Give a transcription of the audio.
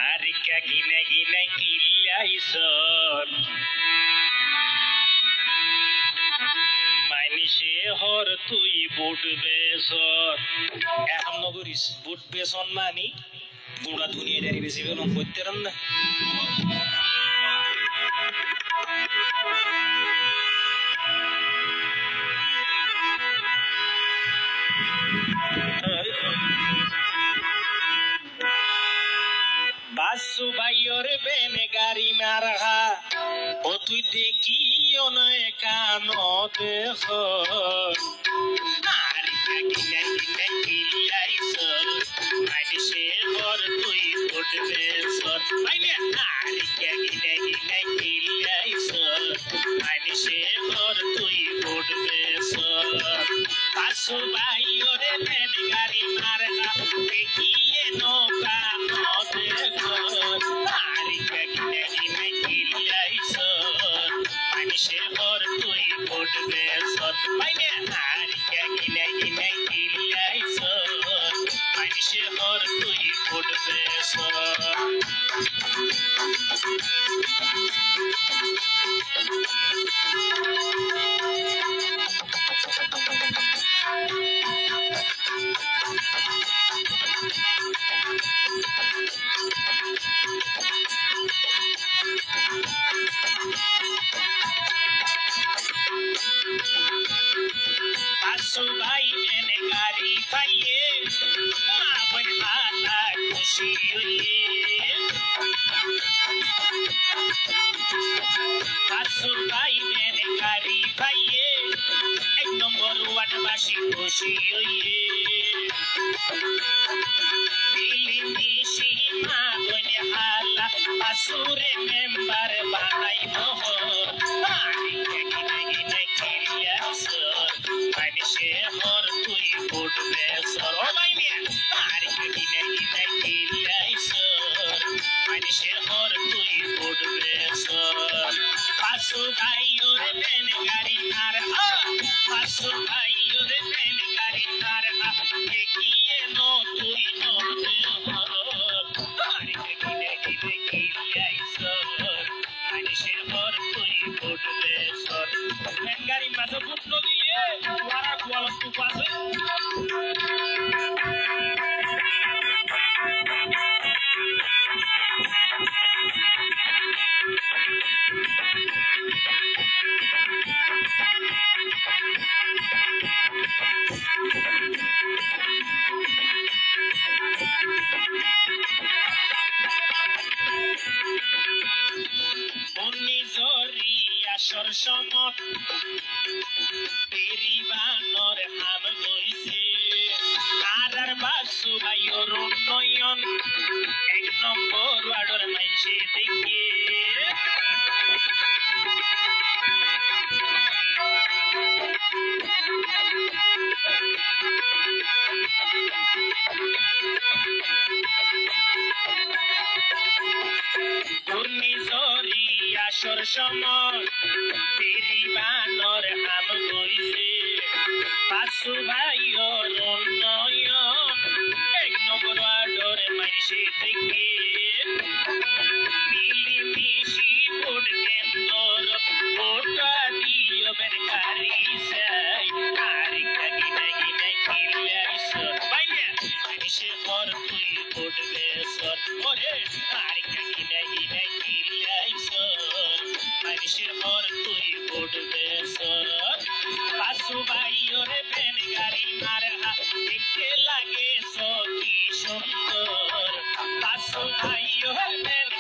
আর কে গিনে গিনে কিলাইছর মাইনিসে হর তুই বুট বেসর এখন নগরিস বুট বেসন মানি বুড়া দুনিয়া দাঁড়ি বেশি বেলম করতে না বাসু ভাইয়র বেনে গাড়ি মারহা ও তুই দেখি অনয় কান দেখ আর কিনে কিনে কিলাইছর মাইনিসে হর তুই উঠবে সর মাইনে আর কিনে কিনে কিলাইছর মাইনিসে হর তুই উঠবে সর বাসু ভাইয়র বেনে গাড়ি মারহা দেখিয়ে নৌকা সে হর তুই উঠবে সর পাইনে আর কিনে কিনে কিলাইছর সে হর তুই উঠবে সর বাসু ভাই মেনে গাড়ি পাইয়ে আপন হাতা খুশি হইয়ে বাসু ভাই মেনে গাড়ি পাইয়ে এক নম্বর ওয়ার্ডবাসী খুশি হইয়ে দিলি মিশি মা বনে হালা বাসুরে মেম্বার বানাই সে হর তুই উঠবে সর মাইনে আর কিনে কিনে কিলাইছর সে হর তুই উঠবে সর বাসু ভাইয়র বেন গাড়ি আর বাসু ভাইয়র বেন গাড়ি আর দেখিয়ে নো তুই নবে আর কিনে কিনে কিলাইছর সে হর তুই উঠবে সর বেন গাড়ি মাঝে বুট দিয়ে ওয়ারা কোয়াল তু পাশে আসর সমত পেরিবানর হাম গইছে আর বাসু ভাইয়র উন্নয়ন এক নম্বর ওয়ার্ডর মাইসে দেখে ঘূর্ণিঝড়ি আসর সময় পেরিবানর হাম গইছে বাসু ভাইয়র উন্নয়ন এক নম্বর ওয়ার্ডর মাইসে দেখে মিলি মিশি ভোট কেন্দ্র ভোটা দিও বেন গাড়ি যাই আর কিনে কিনে কিলাইছর বাইনে সে হর তুই উঠবে সর ওরে আর কিনে কিনে কিলাইছর সে হর তুই উঠবে সর বাসু ভাইয়র বেন গাড়ি মারহা দেখতে লাগে সখী সুন্দর বাসু ভাইয়র বেন